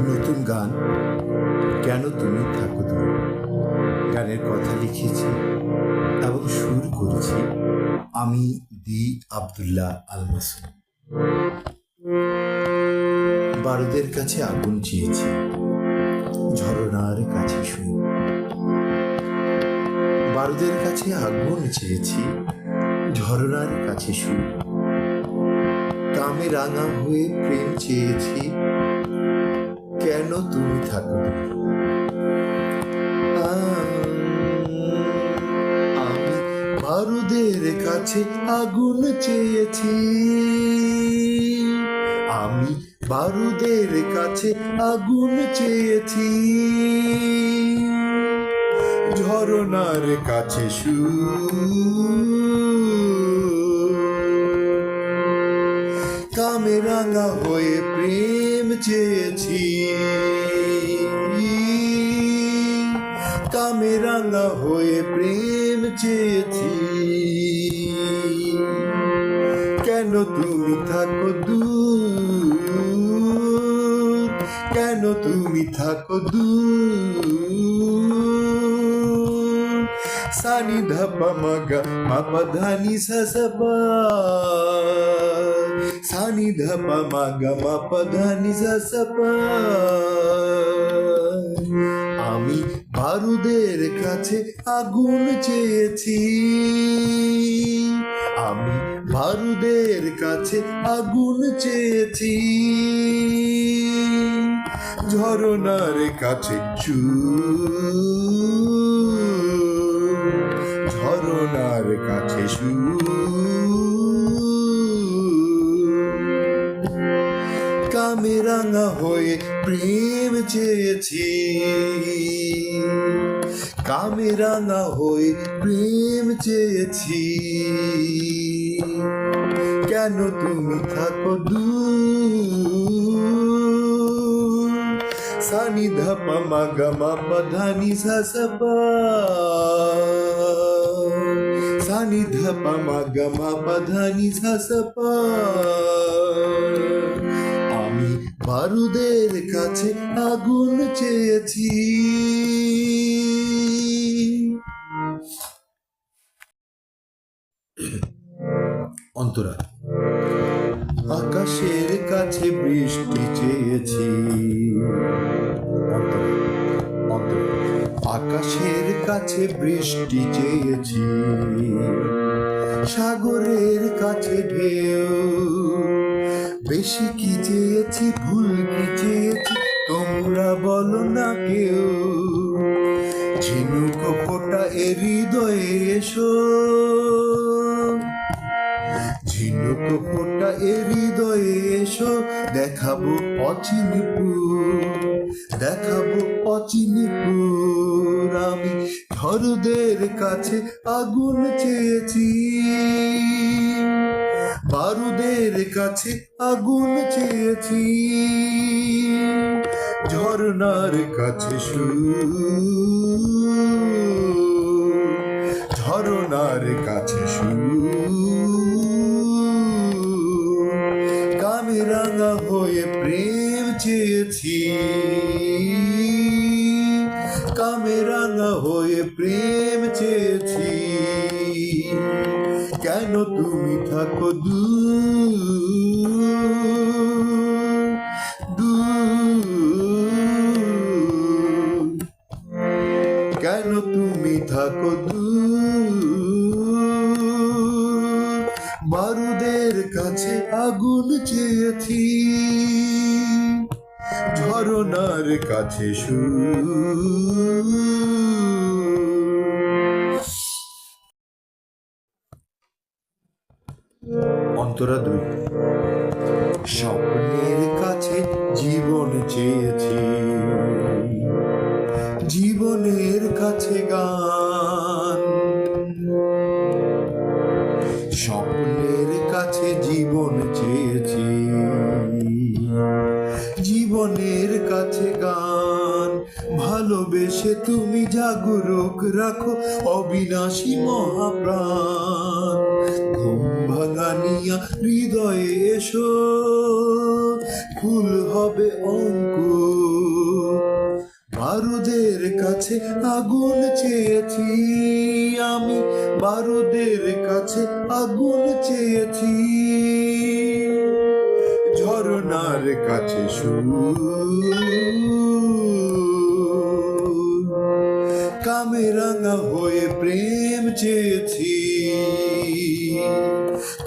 নতুন গান কেন তুমি থাকো দূরে, গানের কথা লিখেছি এবং সুর করেছি আমি দি আব্দুল্লাহ আল মাসুম। বারুদের কাছে আগুন চেয়েছি, ঝরনার কাছে সুর। বারুদের কাছে আগুন চেয়েছি, ঝরনার কাছে সুর। কামে রাঙা হয়ে প্রেম চেয়েছি, কেন তুমি থাকো দূরে। আমি বারুদের কাছে আগুন চেয়েছি, আমি বারুদের কাছে আগুন চেয়েছি, ঝরনার কাছে সুর। কামে রাঙা হয়ে প্রেম চেয়েছি, কামে রাঙা হয়ে প্রেম চেয়েছি, কেন তুমি থাকো দূর, কেন তুমি থাকো দূর। সানি ধাপা মাগা মাপা ধানি সাসপা, সানি ধাপা মাগা মাপা ধানি সাসপা। আমি বারুদের কাছে আগুন চেয়েছি, আমি বারুদের কাছে আগুন চেয়েছি, ঝরনার কাছে সুর, ঝরনার কাছে সুর। কামে রাঙা হয়ে প্রেম চেয়েছি, কামে রাঙা হয়ে প্রেম চেয়েছি, কেন তুমি থাকো দূর। সানি ধাপা মাগা মাপা ধানি সাসপা, সানি ধাপা মাগা মাপা ধানি সাসপা। আমি বারুদের কাছে আগুন চেয়েছি। অন্তরা। আকাশের কাছে বৃষ্টি চেয়েছি, আকাশের কাছে বৃষ্টি চেয়েছি, সাগরের কাছে ঢেউ। বেশি কি চেয়েছি, ভুল কি চেয়েছি, তোমরা বলো না কেউ। ঝিনুক ফোটা এ হৃদয়ে এসো, ঝিনুক ফোটা এ হৃদয়ে এসো। দেখাবো অচিনপুর, দেখাবো অচিনপুর। আমি ঝরদের কাছে আগুন চেয়েছি, বারুদের কাছে আগুন চেয়েছি, ঝরনার কাছে সুর, ঝরনার কাছে সুর। কামে রাঙা হয়ে প্রেম চেয়েছি, কামে রাঙা হয়ে প্রেম চেয়েছি, কেন তুমি থাকো দূর, দূর। কেন তুমি থাকো দূর। বারুদের কাছে আগুন চেয়েছি, ঝরনার কাছে সুর। অন্তরা 2। স্বপ্নের কাছে জীবন চেয়েছি, জীবনের কাছে গান। স্বপ্নের কাছে জীবন চেয়েছি, জীবনের কাছে গান। ভালোবেসে তুমি জাগরুক রাখো অবিনাশী মহাপ্রাণ। ঘুম ভাঙানিয়া হৃদয়ে এসো, ফুল হবে অঙ্কুর। বারুদের কাছে আগুন চেয়েছি আমি, বারুদের কাছে আগুন চেয়েছি। ঝরনার কাছে সুর, কামেরাঙা হয়ে প্রেম চেয়েছি,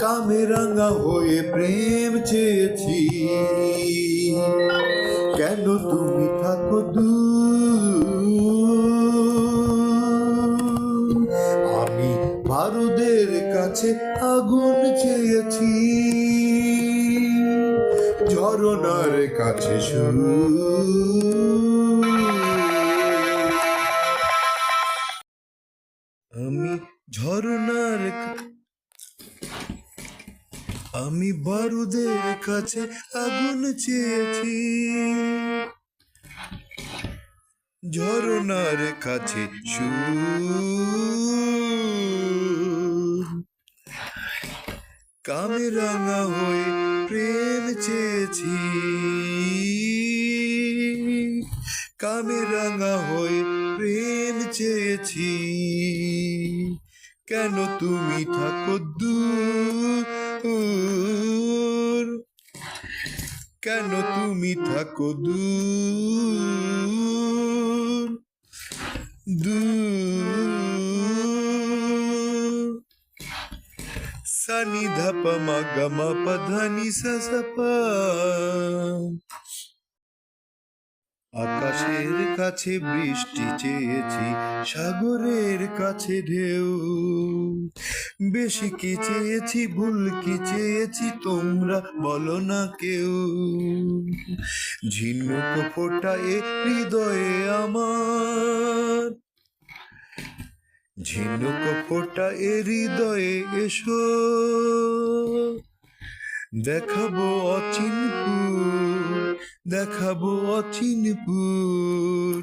কামেরাঙা হয়ে প্রেম চেয়েছি। কেন তুমি থাকো দূর, আমি বারুদের কাছে আগুন চেয়েছি। ঝরনার কাছে সুর, আমি ঝরনার আমি বারুদের কাছে আগুন চেয়েছি। ঝরনার কাছে সুর, কামেরাঙা হয়ে প্রেম চেয়েছি, কামেরাঙা হয়ে প্রেম চেয়েছি। কেন তুমি থাকো দূর, কেন তুমি থাকো দূর, দূর। সানি ধাপা মা গামা পাধানি সাসাপা। আকাশের কাছে বৃষ্টি চেয়েছি, সাগরের কাছে ঢেউ। বেশি কি চেয়েছি, ভুল কি চেয়েছি, তোমরা বলো না কেউ। ঝিনুক ফোটায় হৃদয়ে আমার, ঝিনুক ফোটায় হৃদয়ে এসো। দেখাবো অচিনপুর, দেখাবো অচিনপুর।